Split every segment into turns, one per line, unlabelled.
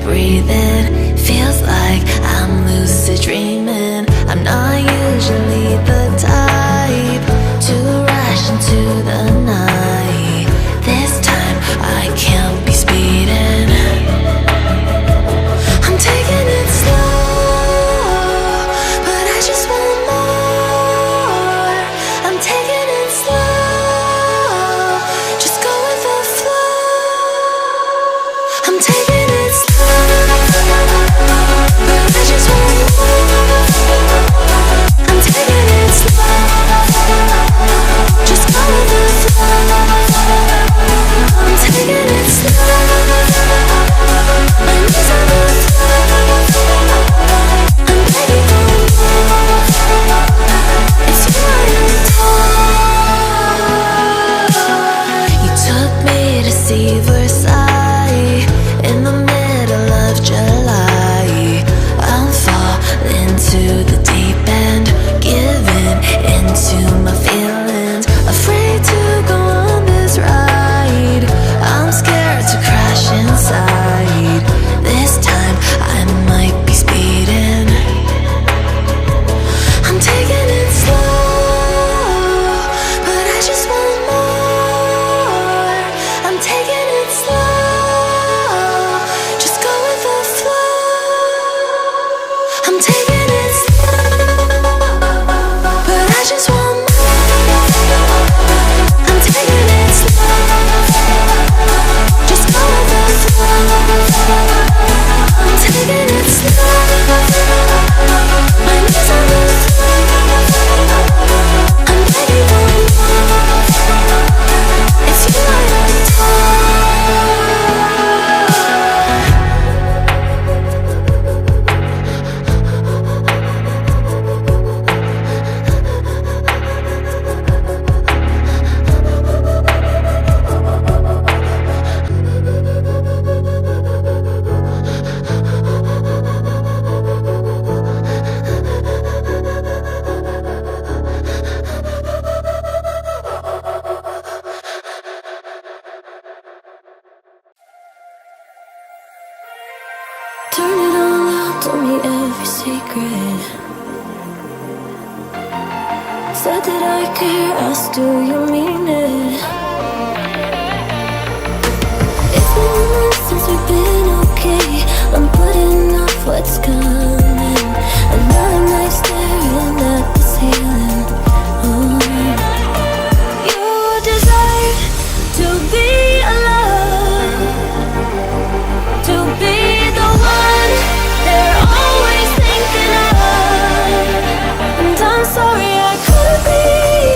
breathing. Feels like I'm lucid dreaming. I'm not usually the type to rush into the night. This time I can't be speeding. I'm taking it slow, but I just want more. I'm taking it slow, just go with the flow. I'm taking it slow, but I just want more. I'm taking it slow, just go with the flow. I'm taking it slow, my knees on the floor. I'm begging for more. It's you I adore. You took me to see Versailles in the middle of July. I'll fall into the deep end, giving into my feelings. Afraid to go on this ride. I'm scared to crash inside. This time I might be speeding. I'm taking it slow, but I just want more. I'm taking it slow, just go with the flow. I'm taking it slow, but I just want more. I'm taking it slow, just go with the flow. I'm taking it slow, my knees on the floor. I'm begging for more. It's you I turn it all out, told me every secret. Said that I care, asked do you mean it? It's been months since we've been okay. I'm putting off what's coming. Another night staring at the ceiling. You deserve to be alone, to be the one they're always thinking of. And I'm sorry I couldn't be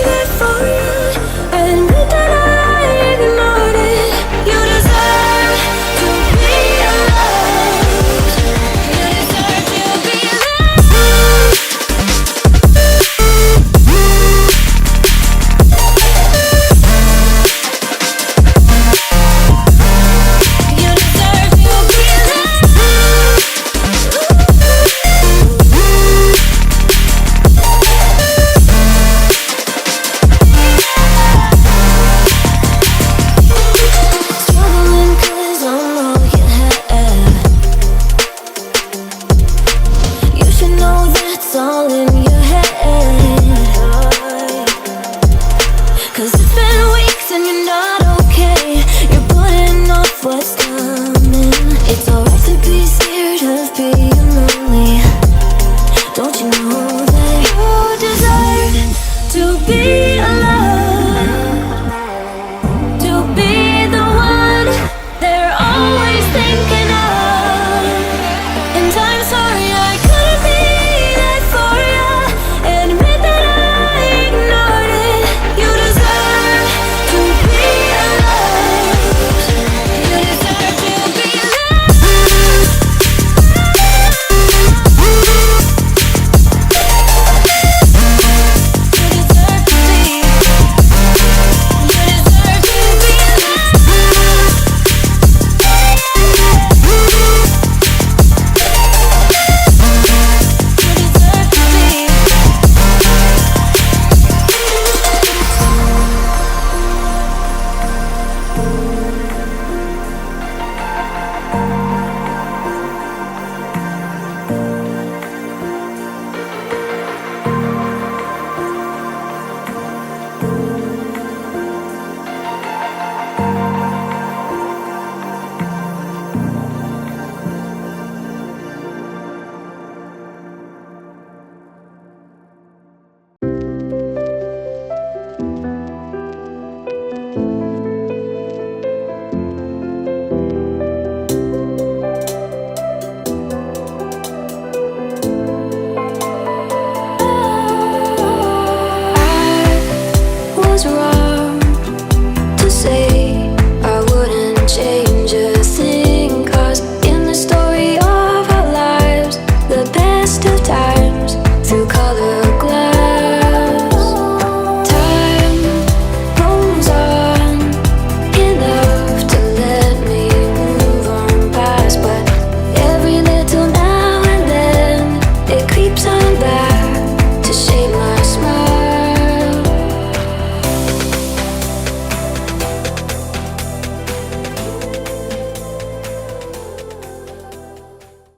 there for you. Admit that I ignored it. You deserve to be loved. You deserve to be loved. You deserve to be loved. Struggling 'cause I'm all you have. You should know that's all in your head. 'Cause it's been